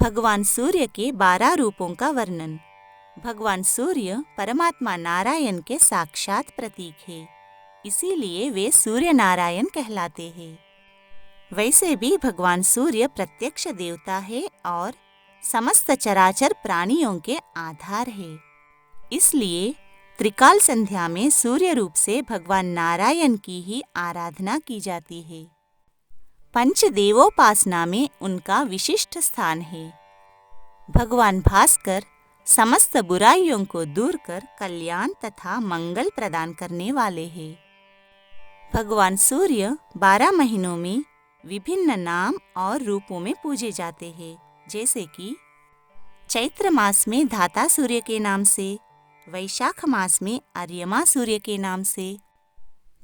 भगवान सूर्य के 12 रूपों का वर्णन। भगवान सूर्य परमात्मा नारायण के साक्षात प्रतीक है, इसीलिए वे सूर्य नारायण कहलाते हैं। वैसे भी भगवान सूर्य प्रत्यक्ष देवता है और समस्त चराचर प्राणियों के आधार है। इसलिए त्रिकाल संध्या में सूर्य रूप से भगवान नारायण की ही आराधना की जाती है। पंचदेवोपासना में उनका विशिष्ट स्थान है। भगवान भास्कर समस्त बुराइयों को दूर कर कल्याण तथा मंगल प्रदान करने वाले हैं। भगवान सूर्य 12 महीनों में विभिन्न नाम और रूपों में पूजे जाते हैं, जैसे कि चैत्र मास में धाता सूर्य के नाम से, वैशाख मास में अर्यमा सूर्य के नाम से,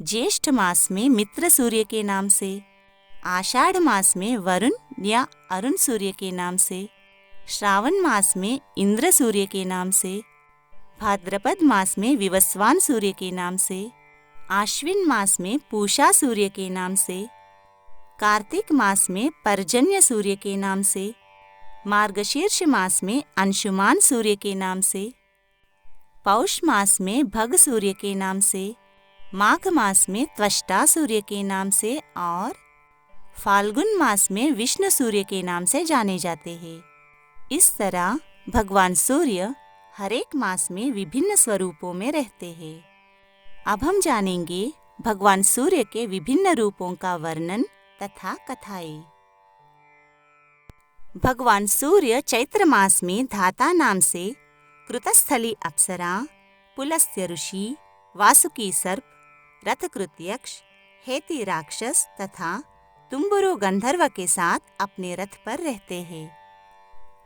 ज्येष्ठ मास में मित्र सूर्य के नाम से, आषाढ़ मास में वरुण या अरुण सूर्य के नाम से, श्रावण मास में इंद्र सूर्य के नाम से, भाद्रपद मास में विवस्वान सूर्य के नाम से, आश्विन मास में पूषा सूर्य के नाम से, कार्तिक मास में पर्जन्य सूर्य के नाम से, मार्गशीर्ष मास में अंशुमान सूर्य के नाम से, पौष मास में भग सूर्य के नाम से, माघ मास में त्वष्टा सूर्य के नाम से और फाल्गुन मास में विष्णु सूर्य के नाम से जाने जाते हैं। इस तरह भगवान सूर्य हर एक मास में विभिन्न स्वरूपों में रहते हैं। अब हम जानेंगे भगवान सूर्य के विभिन्न रूपों का वर्णन तथा कथाएं। भगवान सूर्य चैत्र मास में धाता नाम से कृतस्थली अप्सरा, पुलस्त्य ऋषि, वासुकी सर्प, रथकृत्यक्ष, हेति राक्षस तथा तुम्बुरु गंधर्व के साथ अपने रथ पर रहते हैं।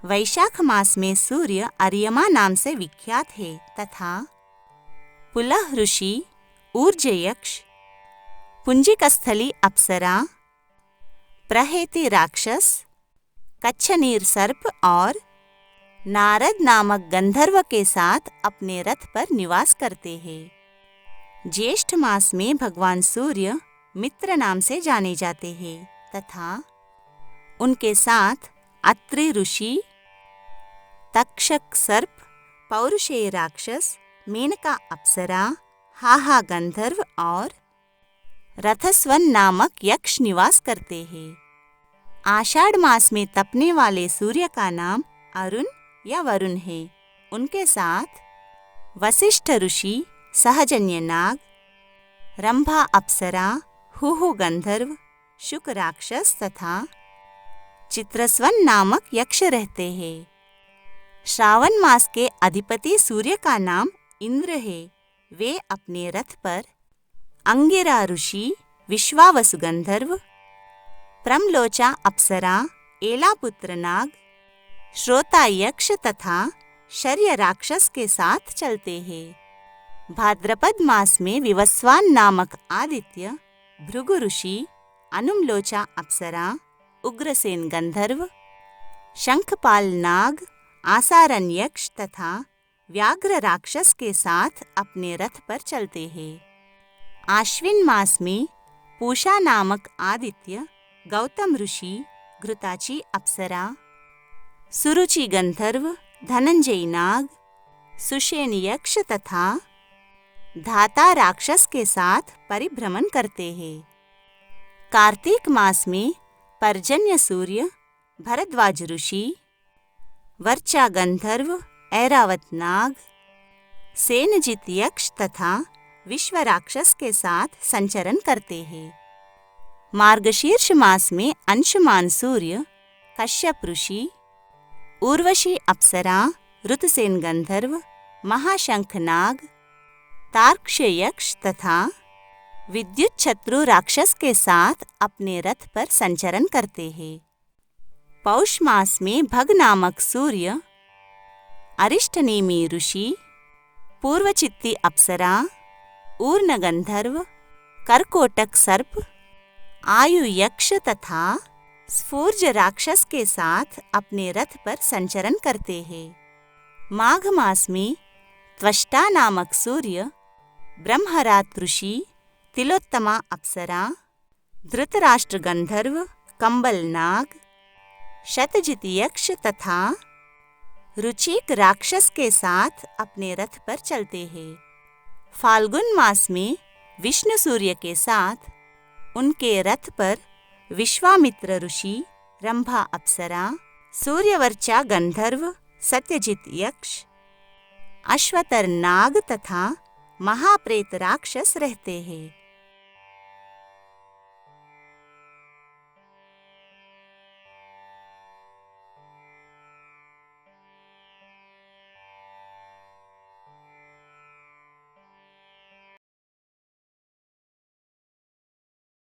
वैशाख मास में सूर्य अर्यमा नाम से विख्यात है तथा पुलह ऋषि, ऊर्जयक्ष, पुंजिकस्थली अप्सरा, प्रहेति राक्षस, कच्छनीर सर्प और नारद नामक गंधर्व के साथ अपने रथ पर निवास करते हैं। ज्येष्ठ मास में भगवान सूर्य मित्र नाम से जाने जाते हैं तथा उनके साथ अत्रि ऋषि, तक्षक सर्प, पौरुषेय राक्षस, मेनका अप्सरा, हाहा गंधर्व और रथस्वन नामक यक्ष निवास करते हैं। आषाढ़ मास में तपने वाले सूर्य का नाम अरुण या वरुण है। उनके साथ वशिष्ठ ऋषि, सहजन्य नाग, रंभा अप्सरा, हुहु गंधर्व, शुक राक्षस तथा चित्रस्वन नामक यक्ष रहते हैं। श्रावण मास के अधिपति सूर्य का नाम इंद्र है। वे अपने रथ पर अंगिरा ऋषि, विश्वावसु गंधर्व, प्रमलोचा अप्सरा, एलापुत्र नाग, श्रोता यक्ष तथा शर्य राक्षस के साथ चलते हैं। भाद्रपद मास में विवस्वान नामक आदित्य, भृगु ऋषि, अनुमलोचा अप्सरा, उग्रसेन गंधर्व, शंखपाल नाग, आसारन यक्ष तथा व्याघ्र राक्षस के साथ अपने रथ पर चलते हैं। आश्विन मास में पूषा नामक आदित्य, गौतम ऋषि, घृताची अप्सरा, सुरुचि गंधर्व, धनंजय नाग, सुषेण यक्ष तथा धाता राक्षस के साथ परिभ्रमण करते हैं। कार्तिक मास में पर्जन्य सूर्य, भरद्वाज ऋषि, वर्चा गंधर्व, ऐरावत नाग, सेनजित यक्ष तथा विश्व राक्षस के साथ संचरण करते हैं। मार्गशीर्ष मास में अंशुमान सूर्य, कश्यप ऋषि, उर्वशी अप्सरा, ऋतुसेन गंधर्व, महाशंख नाग, तार्क्ष यक्ष तथा विद्युत शत्रु राक्षस के साथ अपने रथ पर संचरण करते हैं। पौष मास में भग नामक सूर्य, अरिष्टनेमी ऋषि, पूर्वचित्ती अप्सरा, ऊर्ण गंधर्व, करकोटक सर्प, आयु यक्ष तथा स्फूर्ज राक्षस के साथ अपने रथ पर संचरण करते हैं। माघ मास में त्वष्टा नामक सूर्य, ब्रह्मरात ऋषि, तिलोत्तमा अप्सरा, धृतराष्ट्र गंधर्व, कंबल नाग, शतजित यक्ष तथा रुचिक राक्षस के साथ अपने रथ पर चलते हैं। फाल्गुन मास में विष्णु सूर्य के साथ उनके रथ पर विश्वामित्र ऋषि, रंभा अप्सरा, सूर्यवर्चा गंधर्व, सत्यजित यक्ष, अश्वतर नाग तथा महाप्रेत राक्षस रहते हैं।